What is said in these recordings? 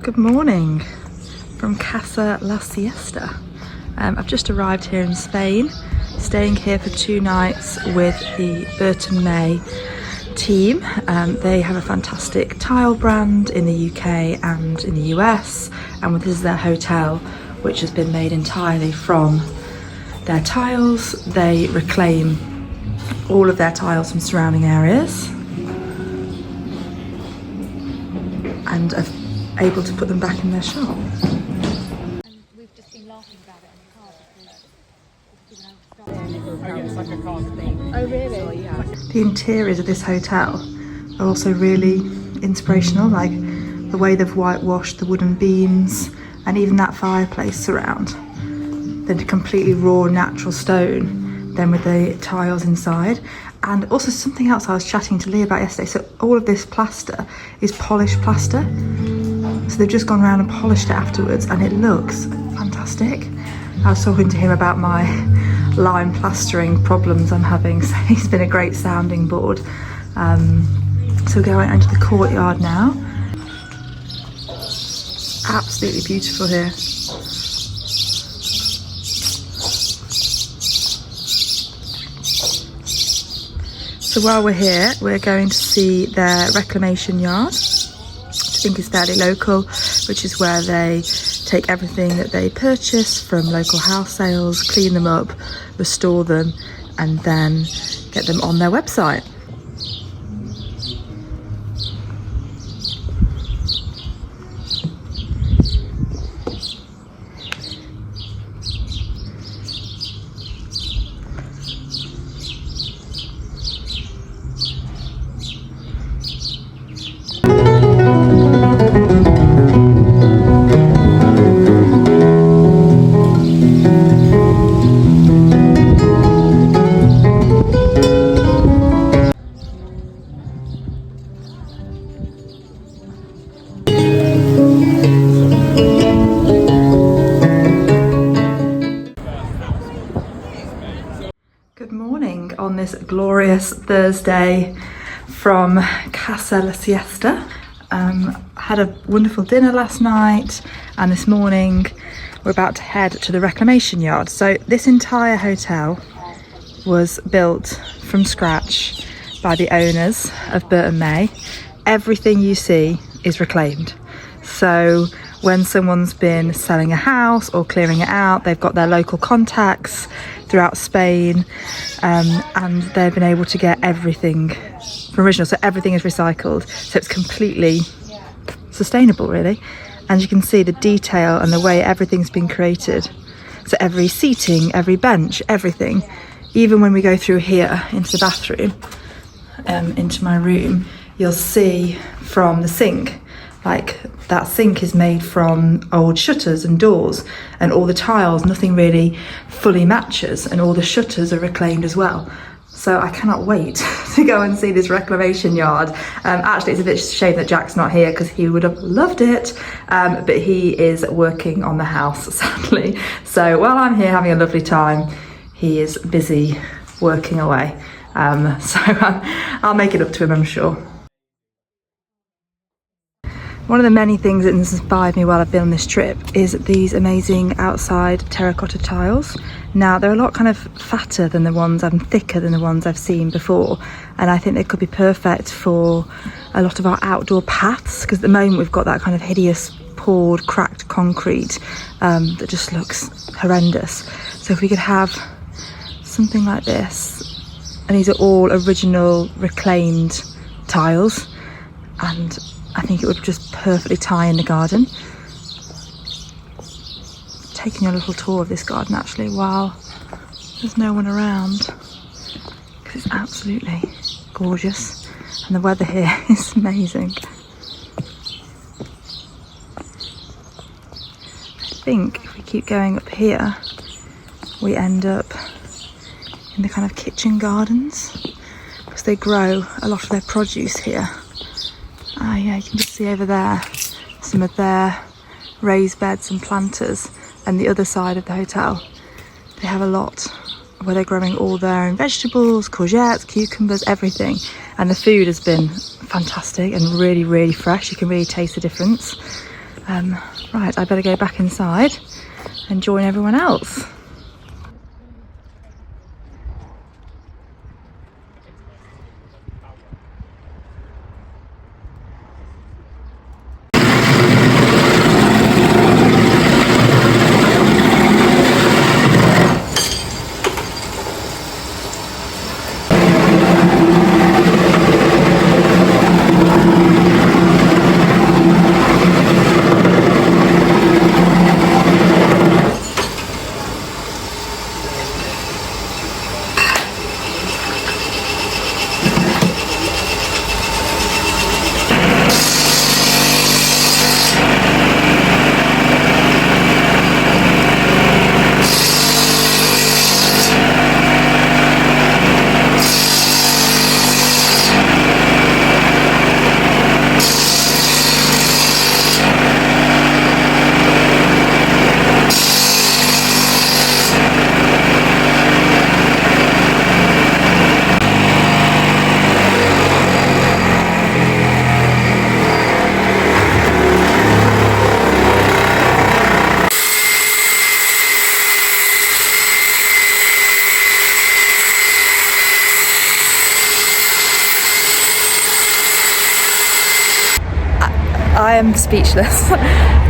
Good morning from Casa La Siesta. I've just arrived here in Spain, staying here for 2 nights with the Bert May team. They have a fantastic tile brand in the UK and in the US, and this is their hotel, which has been made entirely from their tiles. They reclaim all of their tiles from surrounding areas and are able to put them back in their shop. And we've just been laughing about it in the car because it's like a carpet thing. Oh really? So, yeah. The interiors of this hotel are also really inspirational, like the way they've whitewashed the wooden beams and even that fireplace surround. They're completely raw natural stone, then with the tiles inside. And also something else I was chatting to Lee about yesterday, so all of this plaster is polished plaster. So they've just gone around and polished it afterwards and it looks fantastic. I was talking to him about my lime plastering problems I'm having, so he's been a great sounding board. So we're going into the courtyard now. Absolutely beautiful here. So while we're here, we're going to see their reclamation yard, which I think is fairly local, which is where they take everything that they purchase from local house sales, clean them up, restore them, and then get them on their website. Good morning on this glorious Thursday from Casa La Siesta. Had a wonderful dinner last night, and this morning we're about to head to the reclamation yard. So this entire hotel was built from scratch by the owners of Bert May. Everything you see is reclaimed. So when someone's been selling a house or clearing it out, they've got their local contacts throughout Spain, and they've been able to get everything from original. So everything is recycled, so it's completely sustainable really. And you can see the detail and the way everything's been created. So every seating, every bench, everything. Even when we go through here into the bathroom, into my room, you'll see from the sink, like that sink is made from old shutters and doors, and all the tiles, nothing really fully matches, and all the shutters are reclaimed as well. So I cannot wait to go and see this reclamation yard. Actually, it's a bit shame that Jack's not here because he would have loved it, but he is working on the house, sadly. So while I'm here having a lovely time, he is busy working away. So I'll make it up to him, I'm sure. One of the many things that has inspired me while I've been on this trip is these amazing outside terracotta tiles. Now they're a lot kind of fatter than the ones and thicker than the ones I've seen before, and I think they could be perfect for a lot of our outdoor paths, because at the moment we've got that kind of hideous poured cracked concrete that just looks horrendous. So if we could have something like this, and these are all original reclaimed tiles, and I think it would just perfectly tie in the garden. Taking a little tour of this garden actually while there's no one around, because it's absolutely gorgeous and the weather here is amazing. I think if we keep going up here, we end up in the kind of kitchen gardens, because they grow a lot of their produce here. Ah yeah, you can just see over there some of their raised beds and planters, and the other side of the hotel they have a lot where they're growing all their own vegetables, courgettes, cucumbers, everything. And the food has been fantastic and really, really fresh. You can really taste the difference. Right, I better go back inside and join everyone else. I am speechless.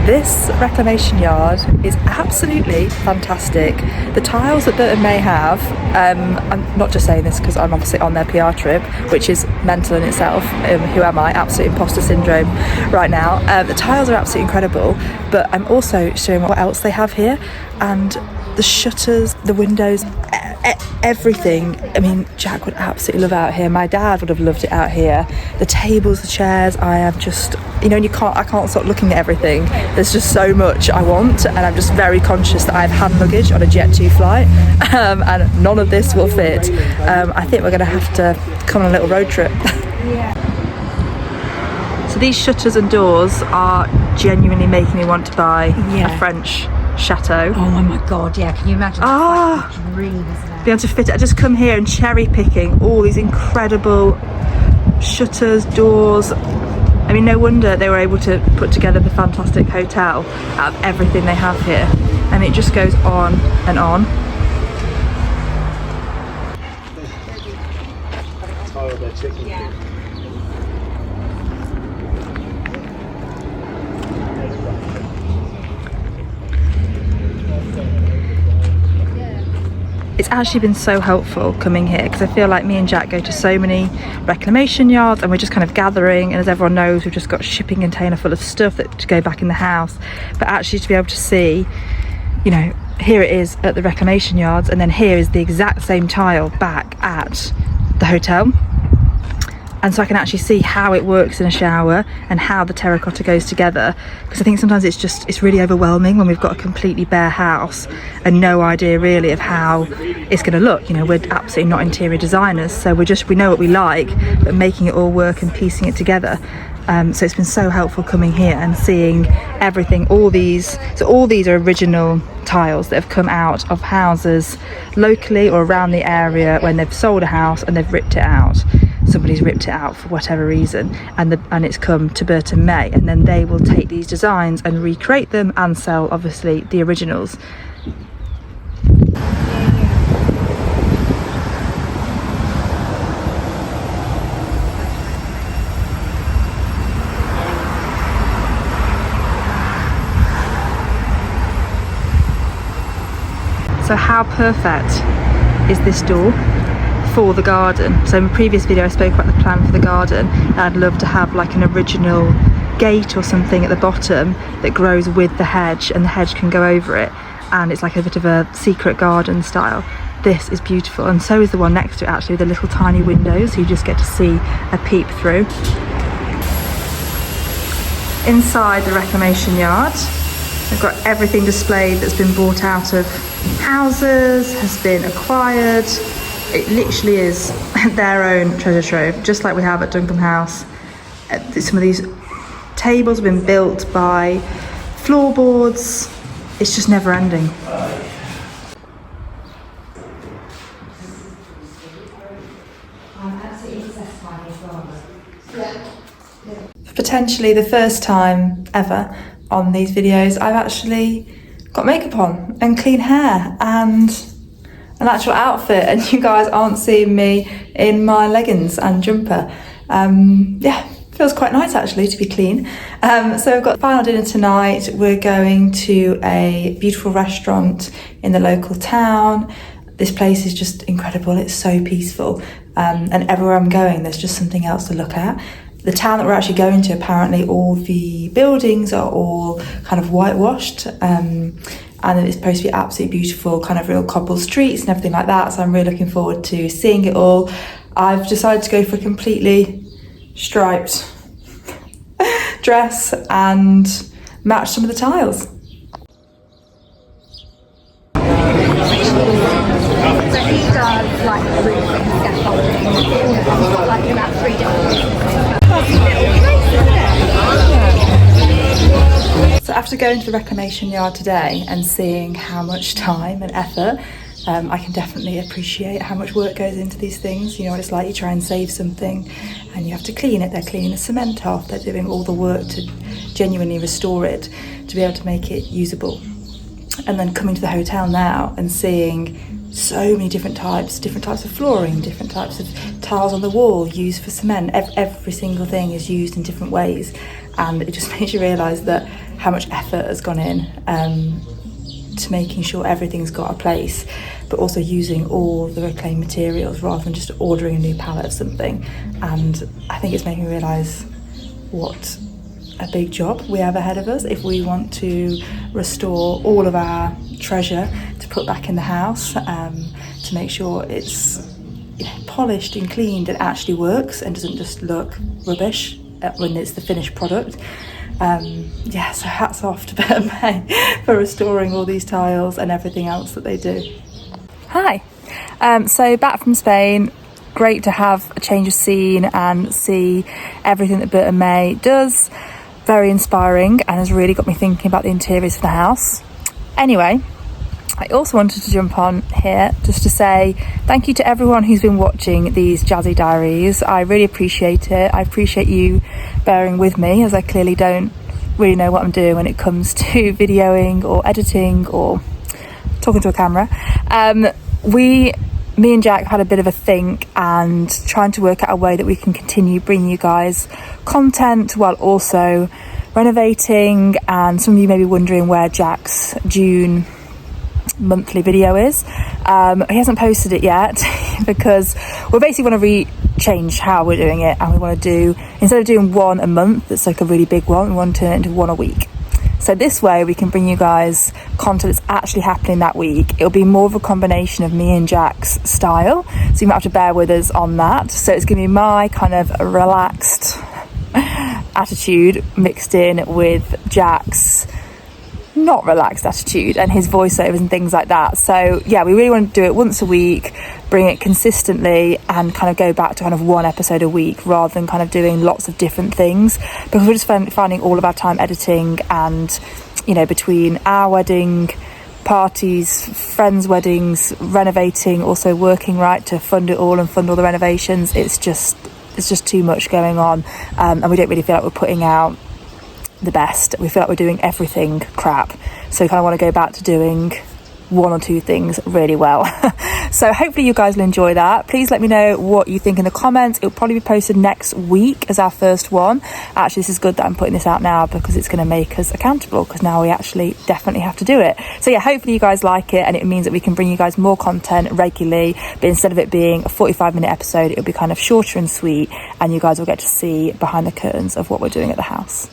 This reclamation yard is absolutely fantastic. The tiles that Bert May have, I'm not just saying this because I'm obviously on their PR trip, which is mental in itself. Who am I? Absolute imposter syndrome right now. The tiles are absolutely incredible, but I'm also showing what else they have here, and the shutters, the windows, everything. I mean, Jack would absolutely love out here. My dad would have loved it out here. The tables, the chairs, I am just, you know, and I can't stop looking at everything. There's just so much I want, and I'm just very conscious that I have hand luggage on a Jet2 flight, and none of this will fit. I think we're going to have to come on a little road trip. So these shutters and doors are genuinely making me want to buy a French chateau. Oh my god, yeah, can you imagine? That's like a dream, isn't it? Be able to fit it. I just come here and cherry picking all these incredible shutters, doors. I mean, no wonder they were able to put together the fantastic hotel out of everything they have here. And it just goes on and on. It's actually been so helpful coming here, because I feel like me and Jack go to so many reclamation yards and we're just kind of gathering, and as everyone knows, we've just got a shipping container full of stuff that to go back in the house. But actually to be able to see, you know, here it is at the reclamation yards, and then here is the exact same tile back at the hotel. And so I can actually see how it works in a shower and how the terracotta goes together, because I think sometimes it's really overwhelming when we've got a completely bare house and no idea really of how it's going to look. You know, we're absolutely not interior designers, so we know what we like, but making it all work and piecing it together. So it's been so helpful coming here and seeing everything. All these are original tiles that have come out of houses locally or around the area when they've sold a house and they've ripped it out. Somebody's ripped it out for whatever reason, and it's come to Bert May, and then they will take these designs and recreate them and sell, obviously, the originals. So how perfect is this door for the garden? So in a previous video I spoke about the plan for the garden, and I'd love to have like an original gate or something at the bottom that grows with the hedge, and the hedge can go over it, and it's like a bit of a secret garden style. This is beautiful, and so is the one next to it actually, with the little tiny windows, so you just get to see a peep through. Inside the reclamation yard, we've got everything displayed that's been bought out of houses, has been acquired. It literally is their own treasure trove, just like we have at Duncombe House. Some of these tables have been built by floorboards. It's just never ending. Potentially the first time ever on these videos, I've actually got makeup on and clean hair and an actual outfit, and you guys aren't seeing me in my leggings and jumper. Yeah, feels quite nice actually to be clean. So we've got final dinner tonight. We're going to a beautiful restaurant in the local town. This place is just incredible. It's so peaceful, and everywhere I'm going there's just something else to look at. The town that we're actually going to, apparently all the buildings are all kind of whitewashed, and it's supposed to be absolutely beautiful, kind of real cobble streets and everything like that. So I'm really looking forward to seeing it all. I've decided to go for a completely striped dress and match some of the tiles. So he does like roofing, scaffolding, like about 3 different. So after going to the reclamation yard today and seeing how much time and effort, I can definitely appreciate how much work goes into these things. You know what it's like, you try and save something and you have to clean it. They're cleaning the cement off, they're doing all the work to genuinely restore it, to be able to make it usable. And then coming to the hotel now and seeing so many different types of flooring, different types of tiles on the wall used for cement. Every single thing is used in different ways, and it just makes you realise that how much effort has gone in to making sure everything's got a place, but also using all the reclaimed materials rather than just ordering a new pallet of something. And I think it's making me realise what a big job we have ahead of us if we want to restore all of our treasure to put back in the house, to make sure it's polished and cleaned and actually works and doesn't just look rubbish when it's the finished product. Yeah, so hats off to Bert May for restoring all these tiles and everything else that they do. Hi, so back from Spain. Great to have a change of scene and see everything that Bert May does. Very inspiring and has really got me thinking about the interiors of the house. Anyway, I also wanted to jump on here just to say thank you to everyone who's been watching these jazzy diaries. I really appreciate it. I appreciate you bearing with me, as I clearly don't really know what I'm doing when it comes to videoing or editing or talking to a camera. Me and Jack had a bit of a think and trying to work out a way that we can continue bringing you guys content while also renovating. And some of you may be wondering where Jack's June monthly video is. He hasn't posted it yet because we basically want to change how we're doing it, and we want to do, instead of doing one a month that's like a really big one, we want to turn it into one a week. So this way we can bring you guys content that's actually happening that week. It'll be more of a combination of me and Jack's style, so you might have to bear with us on that. So it's going to be my kind of relaxed attitude mixed in with Jack's not relaxed attitude and his voiceovers and things like that. So yeah, we really want to do it once a week, bring it consistently, and kind of go back to kind of one episode a week rather than kind of doing lots of different things, because we're just finding all of our time editing, and you know, between our wedding, parties, friends' weddings, renovating, also working right to fund it all and fund all the renovations, it's just too much going on, and we don't really feel like we're putting out the best. We feel like we're doing everything crap, so we kind of want to go back to doing one or two things really well. So hopefully you guys will enjoy that. Please let me know what you think in the comments. It'll probably be posted next week as our first one. Actually, this is good that I'm putting this out now because it's going to make us accountable, because now we actually definitely have to do it. So yeah, hopefully you guys like it, and it means that we can bring you guys more content regularly, but instead of it being a 45-minute episode, it'll be kind of shorter and sweet, and you guys will get to see behind the curtains of what we're doing at the house.